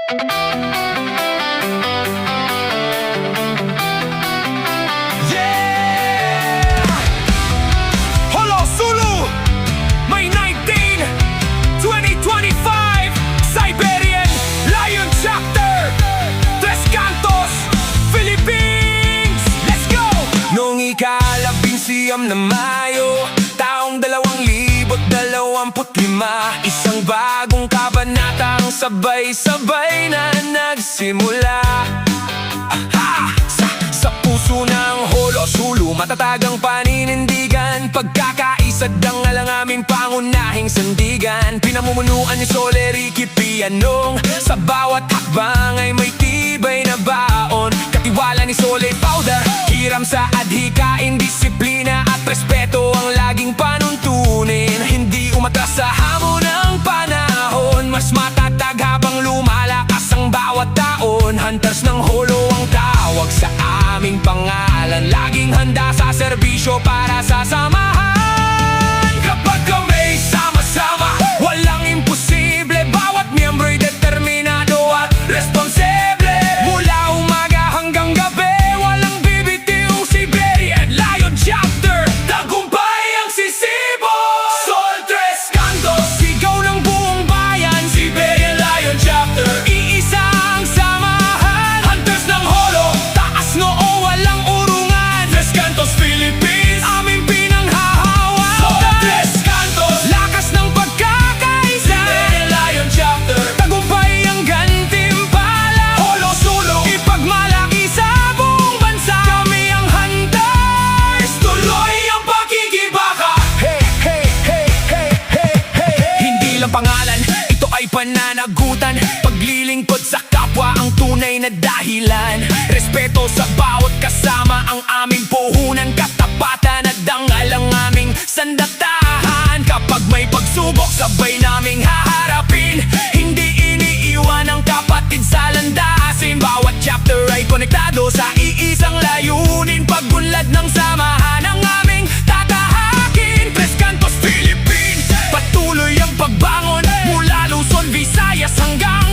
Yeah! Holo Zulu, May 19, 2025, Siberian Lion Chapter, Tres Cantos, Philippines. Let's go! Noong ika-labing-siyam na Mayo, taong 2025, isang bagong kabanatang sabay-sabay na nagsimula. Sa puso ng Holo Zulu, matatagang paninindigan, pagkakaisad ang alang aming pangunahing sandigan. Pinamumunuan ni Sole Ricky Pianong, sa bawat hakbang ay may tibay na baon. Katiwala ni Sole Powder, hiram sa adhikain, disiplina at respeto ang laging panuntunin. Hindi umatras sa hamon ng panahon, mas matatag habang lumalakas ang bawat taon. Hunters ng Holo ang tawag sa aming pangalan, laging handa sa serbisyo para sa samahan. Kapag kami sama-sama, walang imposible, bawat miyembro'y determinado at responsable. Mula umaga hanggang gabi, walang bibitiw, Siberian Lion Chapter, tagumpay ang sisibo. Sol Tres Cantos, sigaw ng buong bayan, Siberian Lion Chapter, iisa ang samahan. Hunters ng Holo, taas noo, walang urungan, Tres Cantos, Philippines, aming pinanghahawan. Sol Tres Cantos, lakas ng pagkakaisa, Siberian Lion Chapter, tagumpay ang gantimpala. Holo Zulu, ipagmalaki sa buong bansa, kami ang hunters, tuloy ang pakikibaka. Hey, hey, hey, hey, hey, hey, hey. Hindi lang pangalan, ito ay pananagutan, paglilingkod sa kapwa ang tunay na dahilan. Respeto sa bawat kasama ang aming puhunan, katapatan at dangal ang aming sandatahan. Kapag may pagsubok, sabay naming haharapin, hindi iniiwan ang kapatid sa landasin. Bawat chapter ay konektado sa iisang layunin, pag-unlad ng samahan ang aming tatahakin. Tres Cantos, Philippines, patuloy ang pagbangon, mula Luzon, Visayas hanggang